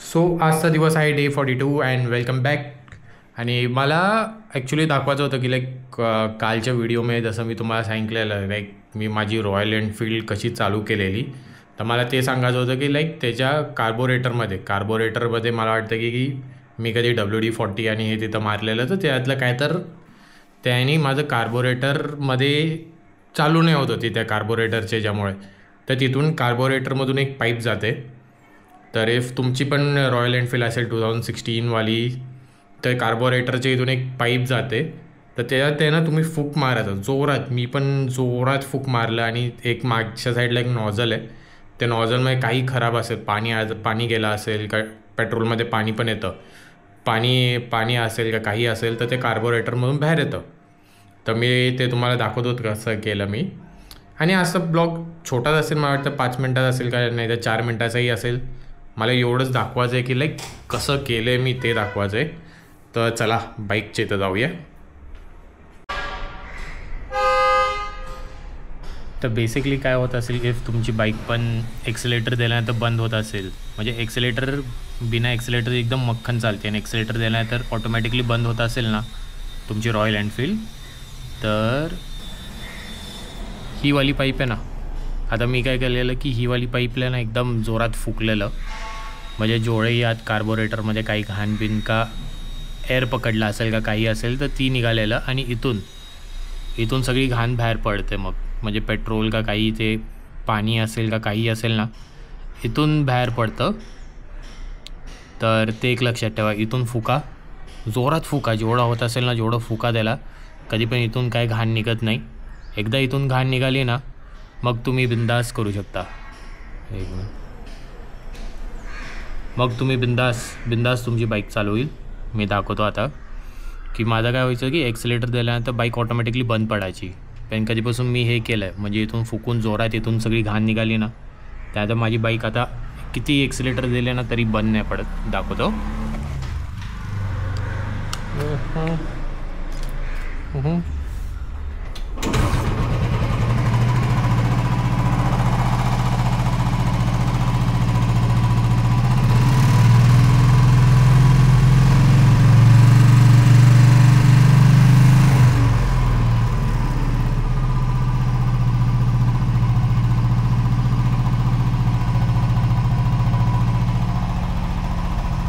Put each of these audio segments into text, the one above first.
So आजचा दिवस आहे डे 42 अँड वेलकम बॅक. आणि मला ॲक्च्युली दाखवायचं होतं की कालच्या व्हिडिओमध्ये जसं मी तुम्हाला सांगितलेलं मी माझी रॉयल एनफील्ड कशी चालू केलेली. तर मला ते सांगायचं होतं की त्याच्या कार्बोरेटरमध्ये मला वाटतं की मी कधी WD-40 आणि हे तिथं मारलेलं, तर त्यातलं काय तर त्याने माझं कार्बोरेटरमध्ये चालू नाही होत होती त्या कार्बोरेटरच्या ज्यामुळे. तर तिथून कार्बोरेटरमधून एक पाईप जाते. तर इफ तुमची पण रॉयल एनफील्ड असेल 2016वाली, तर कार्बोरेटरच्या इथून एक पाईप जाते. तर त्यानं तुम्ही फूक मारायचं जोरात. मी पण जोरात फूक मारलं आणि एक मागच्या साईडला एक नॉझल आहे. त्या नॉझलमध्ये काही खराब असेल, पाणी गेलं असेल का, पेट्रोलमध्ये पाणी पण येतं, पाणी असेल का काही असेल, तर ते कार्बोरेटरमधून बाहेर येतं. तर मी ते तुम्हाला दाखवत होतं कसं केलं मी. आणि असं ब्लॉग छोटाच असेल, मला वाटतं 5 मिनटात असेल का नाही तर 4 मिनटाचाही असेल. मला एवढंच दाखवायचं आहे की कसं केलं आहे मी, ते दाखवायचं आहे. तर चला बाईकच्या इथं जाऊया. तर बेसिकली काय होत असेल की तुमची बाईक पण एक्सिलेटर दिल्यानंतर बंद होत असेल, म्हणजे एक्सिलेटर बिना एक्सिलेटर एकदम मक्खन चालते आणि एक्सिलेटर दिल्यानंतर ऑटोमॅटिकली बंद होत असेल ना तुमची रॉयल एनफील्ड, तर ही वाली पाईप आहे ना, आता मी काय केलेलं की ही वाली पाईपला ना एकदम जोरात फुकलेलं, म्हणजे जेवढंही आत कार्बोरेटरमध्ये काही घाणबिन का एअर पकडला असेल का काही असेल तर ती निघालेलं, आणि इथून सगळी घाण बाहेर पडते. मग म्हणजे पेट्रोल का काही ते पाणी असेल का काही असेल ना, इथून बाहेर पडतं. तर ते एक लक्षात ठेवा, इथून फुका, जोरात फुका, जेवढा होत असेल ना जेवढं फुका द्यायला. कधी पण इथून काय घाण निघत नाही. एकदा इथून घाण निघाली ना मग तुम्ही बिंदास करू शकता. मग तुम्ही बिंदास तुमची बाईक चालू होईल. मी दाखवतो आता की माझं काय व्हायचं की एक्सिलेटर दिल्यानंतर बाईक ऑटोमॅटिकली बंद पडायची. पण कधीपासून मी हे केलं आहे, म्हणजे इथून फुकून जोरात इथून सगळी घाण निघाली ना, त्यानंतर माझी बाईक आता किती एक्सिलेटर दिले ना तरी बंद नाही पडत. दाखवतो.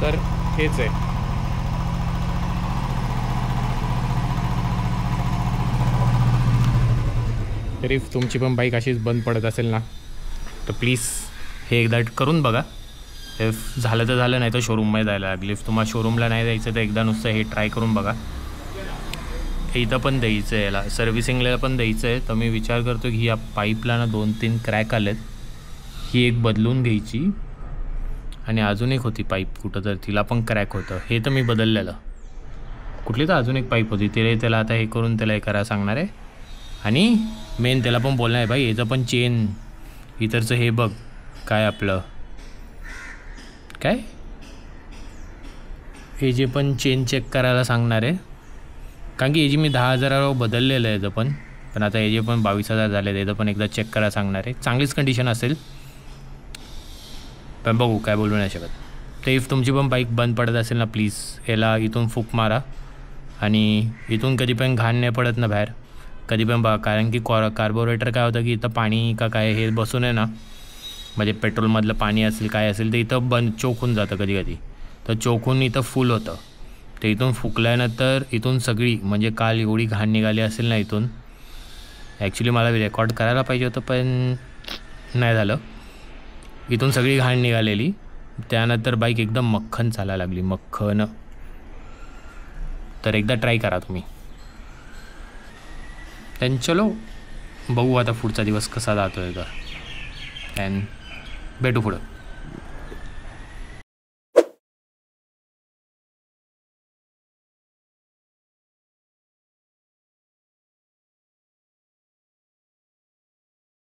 तर हेच आहे. तरी तुमची पण बाईक अशीच बंद पडत असेल ना तर प्लीज हे एकदा करून बघा. इफ झालं तर झालं, नाही तर शोरूममध्ये जायला लागली. इफ तुम्हाला शोरूमला नाही जायचं तर एकदा नुसतं हे ट्राय करून बघा. इथं पण द्यायचं आहे, याला सर्व्हिसिंगला पण द्यायचं आहे. तर मी विचार करतो की या पाईपला ना 2-3 क्रॅक आलेत, ही एक बदलून घ्यायची. आणि अजून एक होती पाईप कुठं, तर तिला पण क्रॅक होतं, हे तर मी बदललेलं. कुठली तर अजून एक पाईप होती, त्याला आता हे करून त्याला हे करायला सांगणार आहे. आणि मेन त्याला पण बोलणार आहे, भाई याचं पण चेन इतरचं हे बघ काय आपलं काय हे जे पण चेन चेक करायला सांगणार आहे. कारण की हे जी मी 10,000 बदललेलं आहे पण आता हे जे पण 22,000 झाले त्याचं पण एकदा चेक करायला सांगणार आहे. चांगलीच कंडिशन असेल पण बघू, काय बोलू नाही शकत. तर इफ तुमची पण बाईक बंद पडत असेल ना, प्लीज याला इथून फूक मारा. आणि इथून कधी पण घाण नाही पडत ना बाहेर, कधी पण बघा. कारण की कार्बोरेटर काय होतं की इथं पाणी का काय हे बसून आहे ना, म्हणजे पेट्रोलमधलं पाणी असेल काय असेल तर इथं बंद चोक होऊन जातं कधी. तर चोकून इथं फुल होतं. ते इथून फुकल्यानंतर इथून सगळी, म्हणजे काल एवढी घाण निघाली असेल ना इथून, ॲक्च्युली मला रेकॉर्ड करायला पाहिजे होतं पण नाही झालं. इथून सगळी घाण निघालेली, त्यानंतर बाईक एकदम मक्खन चालायला लागली, मक्खन. तर एकदा ट्राय करा तुम्ही. त्यान चलो बघू आता पुढचा दिवस कसा जातो आहे. तर भेटू पुढं.